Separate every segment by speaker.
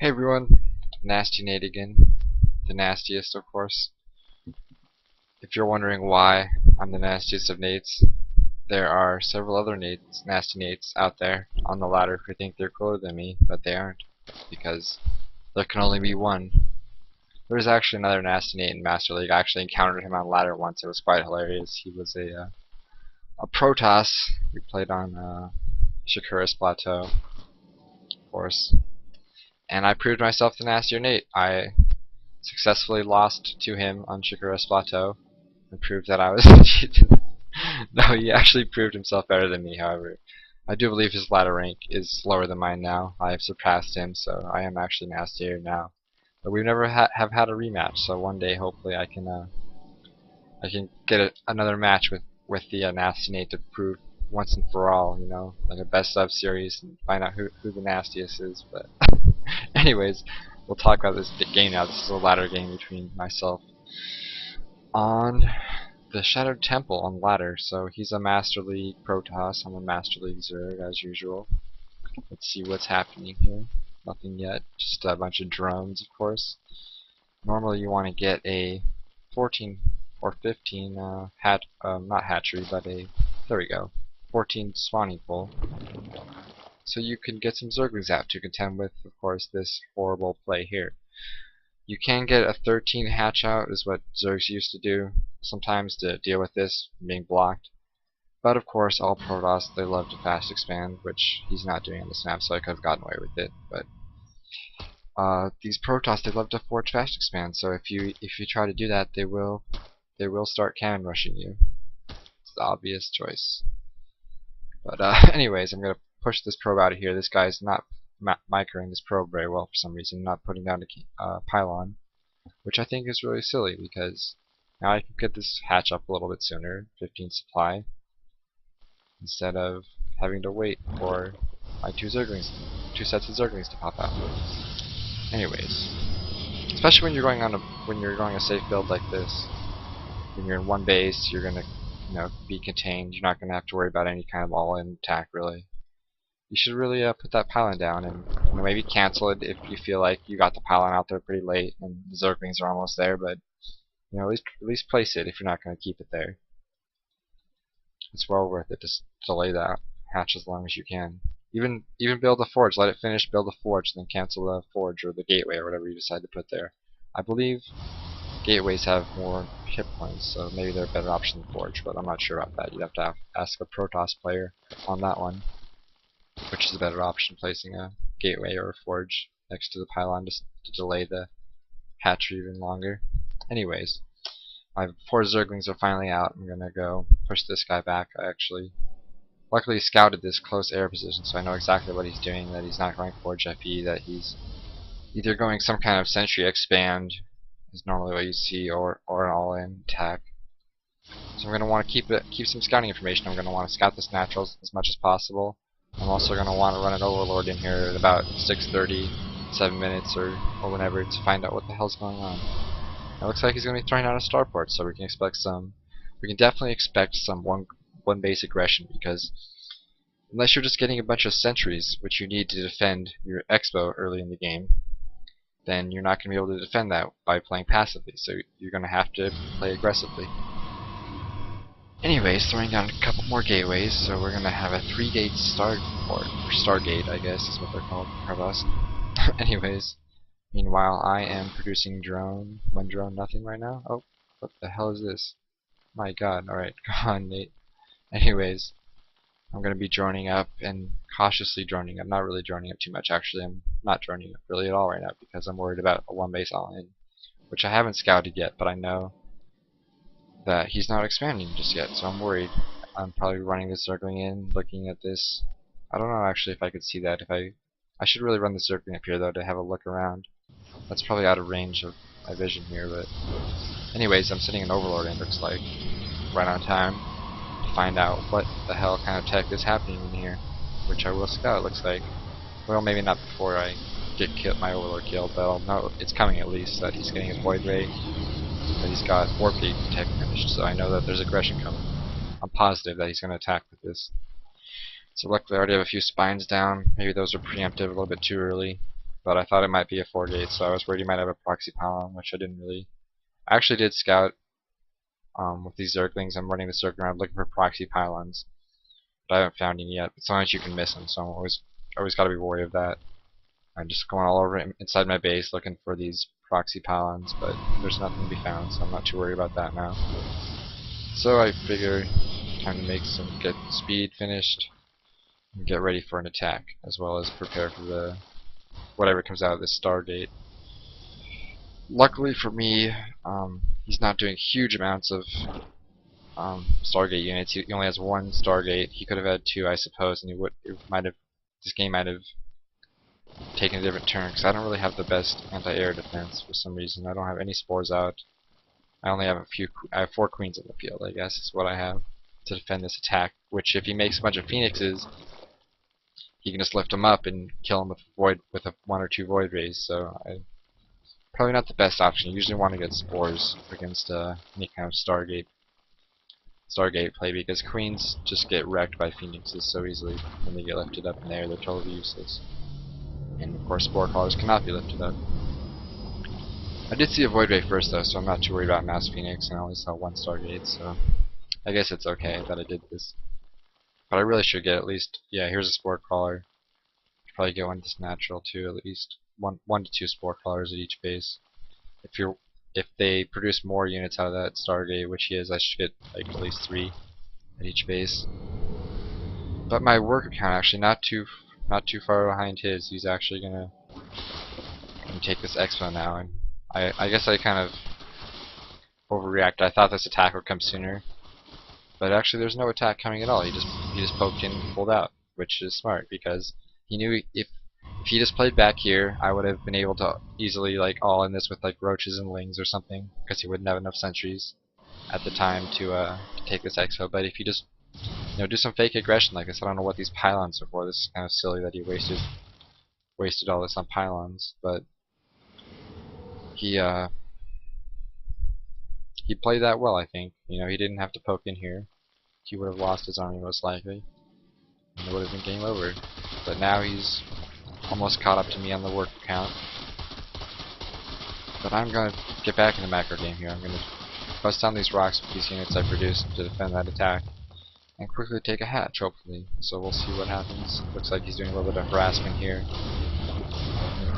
Speaker 1: Hey everyone, NastyNate again, the nastiest of course. If you're wondering why I'm the nastiest of Nates, there are several other nasty Nates out there on the ladder who think they're cooler than me, but they aren't, because there can only be one. There's actually another nasty Nate in Master League. I actually encountered him on the ladder once. It was quite hilarious. He was a Protoss. We played on Shakura's Plateau, of course, and I proved myself the nastier Nate. I successfully lost to him on Shakura's Plateau and proved that I was no, he actually proved himself better than me, however. I do believe his ladder rank is lower than mine now. I have surpassed him, so I am actually nastier now. But we've never have had a rematch, so one day hopefully I can get another match with the NastyNate to prove once and for all, you know, like a best of series and find out who the nastiest is. But anyways, we'll talk about this game now. This is a ladder game between myself on the Shattered Temple on ladder. So he's a Master League Protoss, I'm a Master League Zerg as usual. Let's see what's happening here. Nothing yet, just a bunch of drones, of course. Normally you want to get a 14 or 15 not hatchery, but there we go, 14 spawning pool. So you can get some Zerglings out to contend with, of course, this horrible play here. You can get a 13 hatch out, is what Zergs used to do sometimes to deal with this being blocked. But of course, all Protoss, they love to fast expand, which he's not doing on this map, so I could have gotten away with it. But these Protoss, they love to forge fast expand, so if you try to do that, they will start cannon rushing you. It's the obvious choice. But anyways, I'm gonna push this probe out of here. This guy's not microing this probe very well for some reason, not putting down a pylon, which I think is really silly because now I can get this hatch up a little bit sooner, 15 supply, instead of having to wait for my two sets of Zerglings to pop out. Anyways, especially when you're going a safe build like this, when you're in one base, you're gonna be contained. You're not gonna have to worry about any kind of all-in attack really. You should really put that pylon down and maybe cancel it if you feel like you got the pylon out there pretty late and the Zerglings are almost there. But at least place it if you're not going to keep it there. It's well worth it to delay that hatch as long as you can. Even build a forge, let it finish, build a forge, then cancel the forge or the gateway or whatever you decide to put there. I believe gateways have more hit points, so maybe they're a better option than forge, but I'm not sure about that. You'd have to ask a Protoss player on that one, which is a better option, placing a gateway or a forge next to the pylon to delay the hatch even longer. Anyways, my 4 Zerglings are finally out. I'm gonna go push this guy back. I actually luckily scouted this close air position, so I know exactly what he's doing, that he's not going Forge FE, that he's either going some kind of sentry expand, is normally what you see, or an all-in attack. So I'm gonna want to keep some scouting information. I'm gonna want to scout this naturals as much as possible. I'm also gonna want to run an overlord in here at about 6:30, 7 minutes or whenever, to find out what the hell's going on. It looks like he's going to be throwing out a starport, so we can definitely expect some one base aggression, because unless you're just getting a bunch of sentries, which you need to defend your expo early in the game, then you're not going to be able to defend that by playing passively, so you're going to have to play aggressively. Anyways, throwing down a couple more gateways, so we're going to have a 3-gate starport, or Stargate, I guess is what they're called, Carlos. Anyways, meanwhile, I am producing one drone, nothing right now. Oh, what the hell is this? My god, alright, come on, Nate. Anyways, I'm going to be droning up and cautiously droning up. Not really droning up too much, actually. I'm not droning up really at all right now because I'm worried about a 1-base all-in, which I haven't scouted yet, but I know that he's not expanding just yet, so I'm worried. I'm probably running this Zergling in, looking at this. I don't know actually if I could see that. I should really run the Zergling up here though to have a look around. That's probably out of range of my vision here, but anyways, I'm sending an overlord in, looks like, right on time, to find out what the hell kind of tech is happening in here, which I will scout, it looks like. Well, maybe not before I get my overlord killed, but I'll know it's coming at least, that he's getting his void ray, that he's got warp gate tech finished, so I know that there's aggression coming. I'm positive that he's going to attack with this. So luckily I already have a few spines down. Maybe those are preemptive a little bit too early. but I thought it might be a 4-gate, so I was worried he might have a proxy pylon, which I didn't really. I actually did scout with these Zerglings. I'm running the circle around looking for proxy pylons, but I haven't found any yet. But sometimes you can miss them, so I'm always got to be wary of that. I'm just going all over inside my base looking for these proxy pylons, but there's nothing to be found, so I'm not too worried about that now. So I figure time to get speed finished and get ready for an attack, as well as prepare for the whatever comes out of this Stargate. Luckily for me, he's not doing huge amounts of Stargate units. He only has one Stargate. He could have had two, I suppose, and this game might have taken a different turn, because I don't really have the best anti-air defense for some reason. I don't have any spores out. I only have I have 4 queens in the field, I guess, is what I have to defend this attack, which if he makes a bunch of phoenixes, he can just lift them up and kill them with 1 or 2 void rays, so probably not the best option. You usually want to get spores against any kind of Stargate play, because queens just get wrecked by phoenixes so easily when they get lifted up in the air. They're totally useless. And of course spore crawlers cannot be lifted up. I did see a void ray first though, so I'm not too worried about mass phoenix, and I only saw 1 Stargate, so I guess it's okay that I did this. But I really should get at least, yeah, here's a spore crawler. Probably get one of this natural too, at least one to 2 spore crawlers at each base. If they produce more units out of that Stargate, which he is, I should get like at least 3 at each base. But my worker count actually not too far behind his. He's actually gonna take this expo now, and I guess I kind of overreacted. I thought this attack would come sooner, but actually there's no attack coming at all. He just poked in and pulled out, which is smart, because he knew if he just played back here, I would have been able to easily like all in this with like roaches and lings or something, because he wouldn't have enough sentries at the time to take this expo. But if you just do some fake aggression like this, I don't know what these pylons are for. This is kind of silly that he wasted all this on pylons, but he played that well, I think. He didn't have to poke in here. He would have lost his army most likely, and it would have been game over. But now he's almost caught up to me on the worker count. But I'm gonna get back in the macro game here. I'm gonna bust down these rocks with these units I produced to defend that attack, and quickly take a hatch, hopefully. So we'll see what happens. Looks like he's doing a little bit of harassment here.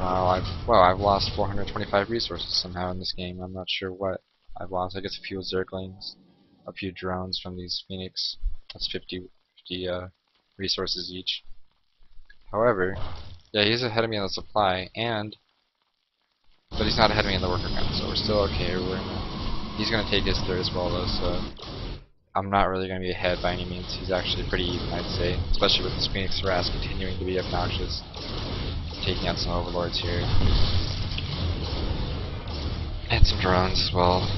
Speaker 1: I've lost 425 resources somehow in this game. I'm not sure what I've lost. I guess a few Zerglings, a few drones from these Phoenix. That's 50 resources each. However, yeah, he's ahead of me on the supply, but he's not ahead of me in the worker count, so we're still okay. He's gonna take his third as well though, so I'm not really gonna be ahead by any means. He's actually pretty even, I'd say, especially with this Phoenix harass continuing to be obnoxious, taking out some overlords here, and some drones as well.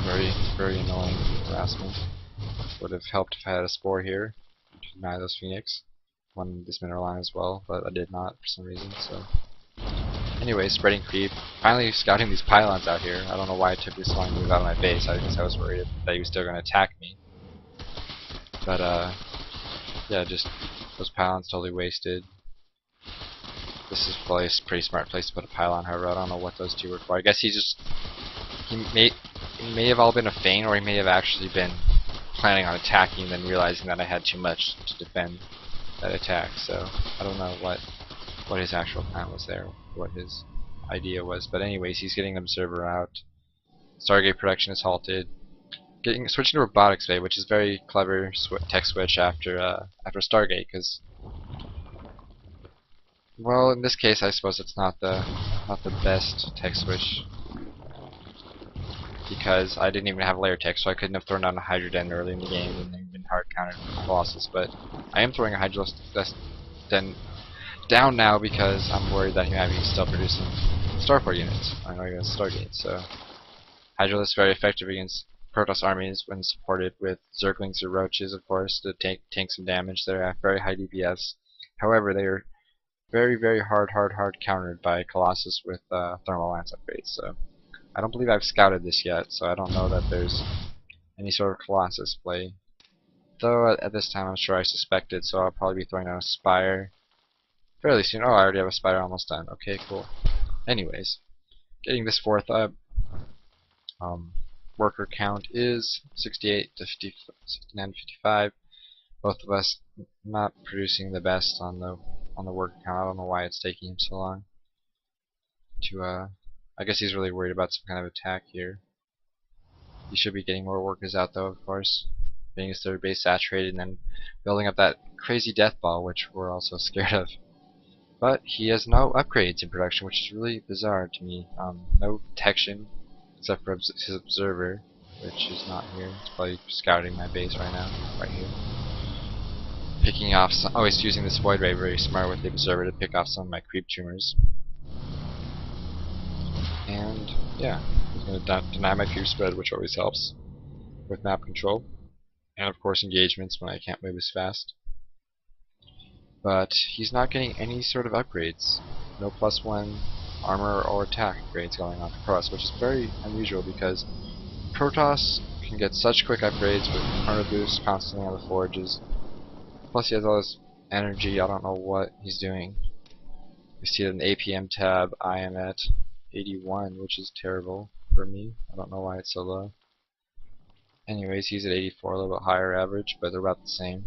Speaker 1: Very annoying harassment. Would have helped if I had a spore here to deny those Phoenix. One this mineral line as well, but I did not for some reason. So anyway, spreading creep. Finally scouting these pylons out here. I don't know why it took me so long to move out of my base. I guess I was worried that he was still going to attack me. But yeah, just those pylons totally wasted. This is probably a pretty smart place to put a pylon, however. I don't know what those two were for. I guess it may have all been a feint, or he may have actually been planning on attacking and then realizing that I had too much to defend that attack. So I don't know what his actual plan was there, what his idea was. But anyways, he's getting an observer out. Stargate production is halted. Switching to robotics bay, which is very clever tech switch after Stargate, because, well, in this case I suppose it's not the best tech switch, because I didn't even have layer tech, so I couldn't have thrown down a Hydroden early in the game and then been hard countered with Colossus. But I am throwing a Hydroden down now because I'm worried that he might be still producing Starport units. I know he has Stargate, so Hydrolis is very effective against Protoss armies when supported with Zerglings or Roaches, of course, to tank some damage. They're very high DPS. However, they are very hard countered by Colossus with thermal lance upgrades. So I don't believe I've scouted this yet, so I don't know that there's any sort of Colossus play. Though at this time I'm sure I suspect it, so I'll probably be throwing down a Spire. fairly soon. Oh, I already have a spider almost done. Okay, cool. Anyways, getting this fourth up. Worker count is 68 to 50, 69 to 55. Both of us not producing the best on the worker count. I don't know why it's taking him so long to I guess he's really worried about some kind of attack here. He should be getting more workers out though, of course. Being his third base saturated and then building up that crazy death ball, which we're also scared of. But he has no upgrades in production, which is really bizarre to me. No detection, except for his observer, which is not here. It's probably scouting my base right now, right here. Picking off some. Oh, he's using this void ray very smart with the observer to pick off some of my creep tumors. And yeah, he's going to deny my creep spread, which always helps with map control. And of course engagements when I can't move as fast. But he's not getting any sort of upgrades. No +1 armor or attack upgrades going on for Protoss, which is very unusual because Protoss can get such quick upgrades with armor boosts constantly on the forges. Plus he has all this energy, I don't know what he's doing. We see that in the APM tab I am at 81, which is terrible for me. I don't know why it's so low. Anyways, he's at 84, a little bit higher average, but they're about the same.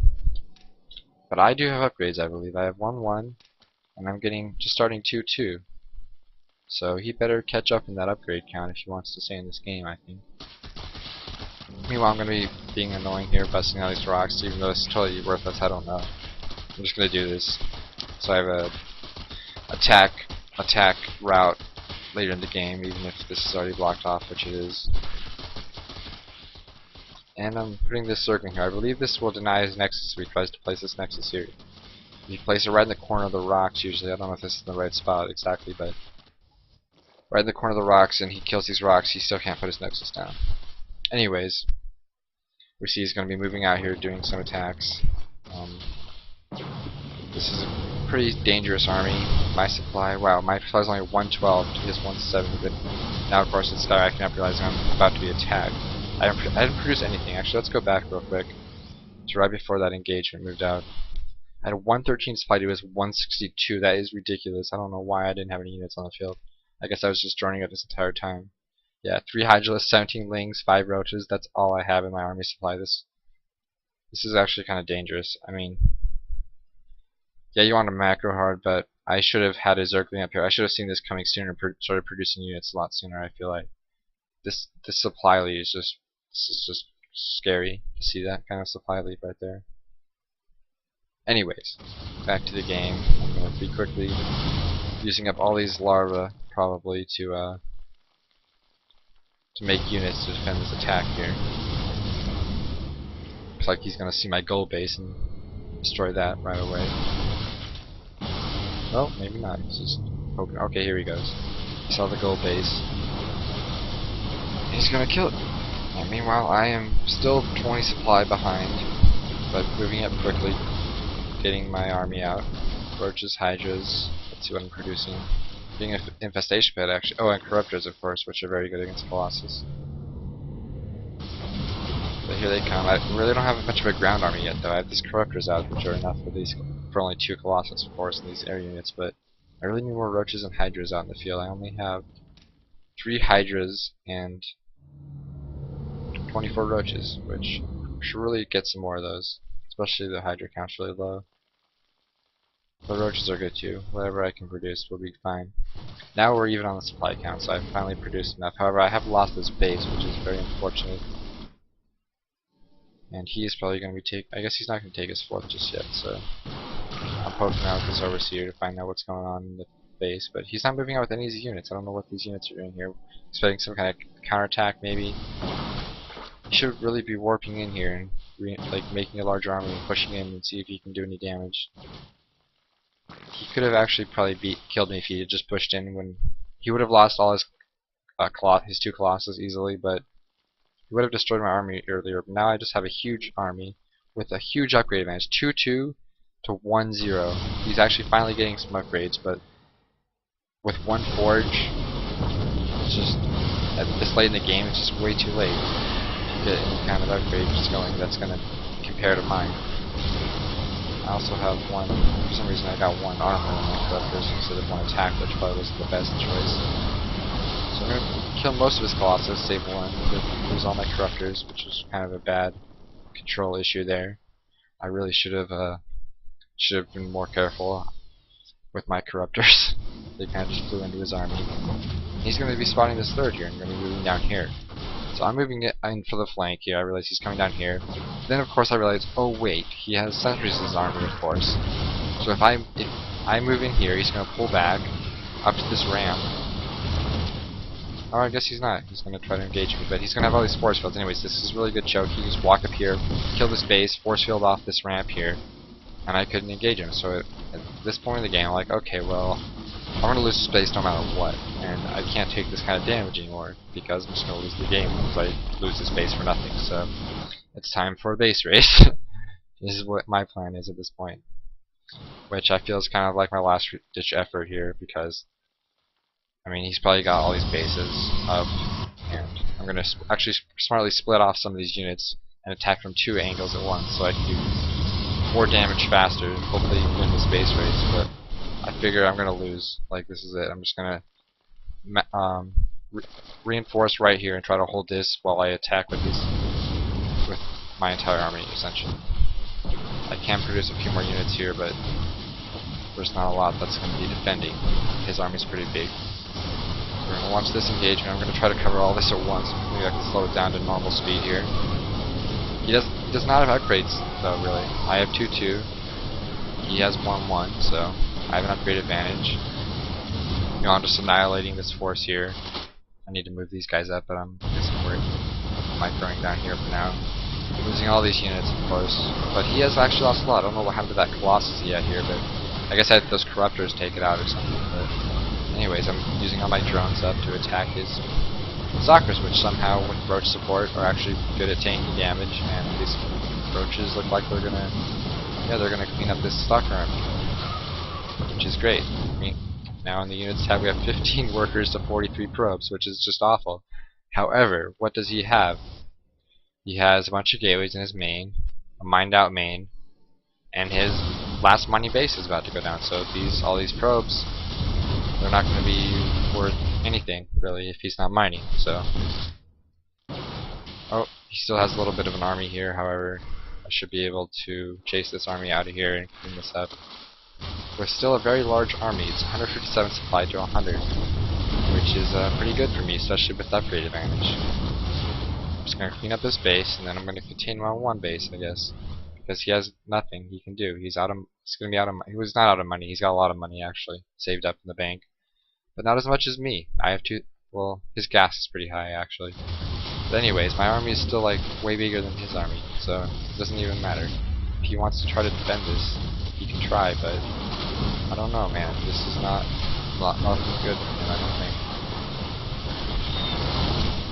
Speaker 1: But I do have upgrades, I believe. I have 1-1, and I'm getting just starting 2-2. So he better catch up in that upgrade count if he wants to stay in this game, I think. Meanwhile, I'm going to be being annoying here, busting all these rocks, even though it's totally worthless, I don't know. I'm just going to do this. So I have a attack route later in the game, even if this is already blocked off, which it is. And I'm putting this circle here. I believe this will deny his nexus if he tries to place this nexus here. If you place it right in the corner of the rocks, usually, I don't know if this is the right spot exactly, but right in the corner of the rocks, and he kills these rocks, he still can't put his nexus down. Anyways, we see he's going to be moving out here, doing some attacks. This is a pretty dangerous army. My supply, wow, my supply is only 112 to his 170, but now of course it's directing up, realizing I'm about to be attacked. I didn't produce anything. Actually, let's go back real quick to right before that engagement moved out. I had 113 supply to his 162. That is ridiculous. I don't know why I didn't have any units on the field. I guess I was just droning it this entire time. Yeah, 3 Hydralisks, 17 Lings, 5 Roaches. That's all I have in my army supply. This is actually kind of dangerous. I mean, yeah, you want to macro hard, but I should have had a Zergling up here. I should have seen this coming sooner and started producing units a lot sooner, I feel like. This supply lead is just, this is just scary to see that kind of supply lead right there. Anyways, back to the game. I'm going to be quickly using up all these larvae probably to make units to defend this attack here. Looks like he's going to see my gold base and destroy that right away. Oh, maybe not. He's just hoping. Okay, here he goes. He saw the gold base. He's going to kill it. And meanwhile, I am still 20 supply behind, but moving up quickly, getting my army out. Roaches, Hydras. Let's see what I'm producing. Being an infestation pit, actually. Oh, and corruptors, of course, which are very good against Colossus. But here they come. I really don't have much of a ground army yet, though. I have these corruptors out, which are enough for only 2 Colossus, of course, in these air units. But I really need more Roaches and Hydras out in the field. I only have 3 Hydras and 24 Roaches, which should really get some more of those. Especially the Hydra count's really low. The Roaches are good too. Whatever I can produce will be fine. Now we're even on the supply count, so I've finally produced enough. However, I have lost this base, which is very unfortunate. And he is probably going to be I guess he's not going to take his 4th just yet, so I'm poking out with this Overseer to find out what's going on in the base. But he's not moving out with any of these units. I don't know what these units are doing here. Expecting some kind of counterattack, maybe. He should really be warping in here and like making a large army and pushing in and see if he can do any damage. He could have actually probably killed me if he had just pushed in. When he would have lost all his 2 Colossus easily, but he would have destroyed my army earlier. But now I just have a huge army with a huge upgrade advantage, 2-2 to 1-0. He's actually finally getting some upgrades, but with 1 forge, it's just at this late in the game, it's just way too late to get any kind of upgrade just going that's going to compare to mine. I also have one, for some reason I got one armor on my corruptors instead of one attack, which probably wasn't the best choice. So I'm going to kill most of his Colossus, save one, lose all my corruptors, which is kind of a bad control issue there. I really should have been more careful with my corruptors. They kind of just flew into his army. He's going to be spotting this third here, and going to be moving down here. So I'm moving it in for the flank here. I realize he's coming down here. Then of course I realize, oh wait, he has sentries in his army, of course. So if I move in here, he's going to pull back up to this ramp. Oh, I guess he's not. He's going to try to engage me, but he's going to have all these force fields. Anyways, this is really good choke. He just walk up here, kill this base, force field off this ramp here, and I couldn't engage him. So at this point in the game, I'm like, okay, well, I'm going to lose space no matter what, and I can't take this kind of damage anymore, because I'm just going to lose the game if I lose the space for nothing. So it's time for a base race. This is what my plan is at this point, which I feel is kind of like my last ditch effort here, because I mean, he's probably got all these bases up, and I'm going to actually smartly split off some of these units and attack from two angles at once, so I can do more damage faster and hopefully win the space race. But I figure I'm going to lose. Like, this is it. I'm just going to reinforce right here and try to hold this while I attack with my entire army, essentially. I can produce a few more units here, but there's not a lot that's going to be defending. His army's pretty big. We're going to launch this engagement. I'm going to try to cover all this at once. Maybe I can slow it down to normal speed here. He does not have upgrades, though, really. I have 2-2. He has 1-1, so I have an upgrade advantage. You know, I'm just annihilating this force here. I need to move these guys up, but I'm guessing we're microing down here for now. Losing all these units, of course. But he has actually lost a lot. I don't know what happened to that Colossus he had here, but I guess I had those corruptors take it out or something. But anyways, I'm using all my drones up to attack his stalkers, which somehow with roach support are actually good at taking damage, and these roaches look like they're gonna clean up this stalker army, which is great. I mean, now in the units tab we have 15 workers to 43 probes, which is just awful. However, what does he have? He has a bunch of gateways in his main, a mined out main, and his last mining base is about to go down. So all these probes, they're not going to be worth anything, really, if he's not mining. So, oh, he still has a little bit of an army here. However, I should be able to chase this army out of here and clean this up. With still a very large army. It's 157 supply to 100, which is pretty good for me, especially with upgrade advantage. I'm just going to clean up this base, and then I'm going to contain my one base, I guess, because he has nothing he can do. He's going to be out of. He was not out of money. He's got a lot of money actually saved up in the bank, but not as much as me. I have two. Well, his gas is pretty high actually. But anyways, my army is still like way bigger than his army, so it doesn't even matter. If he wants to try to defend this, he can try, but I don't know, man. This is not looking good for him, I don't think.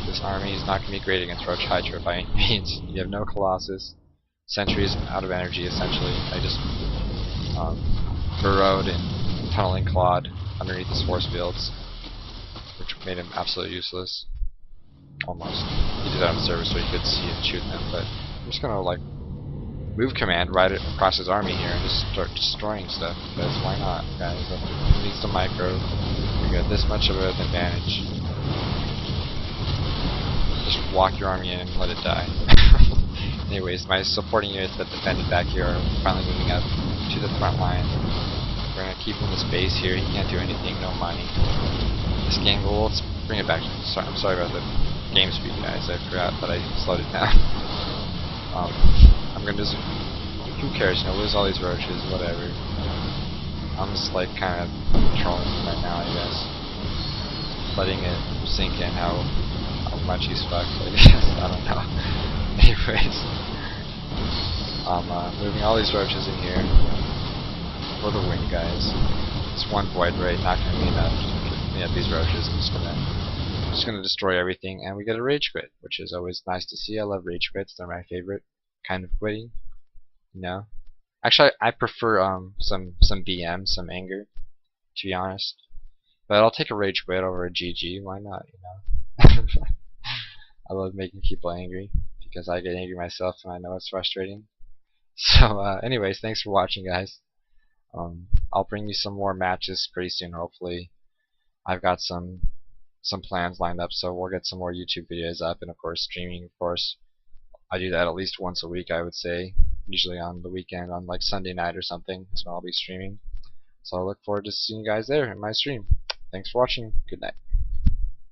Speaker 1: This army is not going to be great against Roach Hydra by any means. You have no Colossus. Sentries out of energy, essentially. I just burrowed and tunneling clawed underneath his force fields, which made him absolutely useless. Almost. He did that on service so he could see and shoot them, but I'm just going to, like, move command right across his army here and just start destroying stuff, because why not, guys? He needs some micro. We got this much of an advantage. Just walk your army in and let it die. Anyways, my supporting units that defended back here are finally moving up to the front line. We're going to keep him in this base here. He can't do anything, no mining. This game, well, let's bring it back. I'm sorry about the game speed, guys. I forgot that I slowed it down. I'm going to just, who cares, you know, lose all these roaches, whatever. I'm just like kind of trolling him right now, I guess. Letting it sink in how much he's fucked, I guess. I don't know. Anyways, I'm moving all these roaches in here for the win, guys. It's one void raid, not going to be enough to clean up these roaches. I'm just gonna destroy everything, and we get a rage quit, which is always nice to see. I love rage quits; they're my favorite kind of quitting. You know, actually, I prefer some BM, some anger, to be honest. But I'll take a rage quit over a GG. Why not? You know. I love making people angry, because I get angry myself and I know it's frustrating. So, anyways, thanks for watching, guys. I'll bring you some more matches pretty soon, hopefully. I've got some plans lined up, so we'll get some more YouTube videos up, and of course streaming. Of course, I do that at least once a week, I would say. Usually on the weekend, on like Sunday night or something, is when I'll be streaming. So I look forward to seeing you guys there in my stream. Thanks for watching. Good night.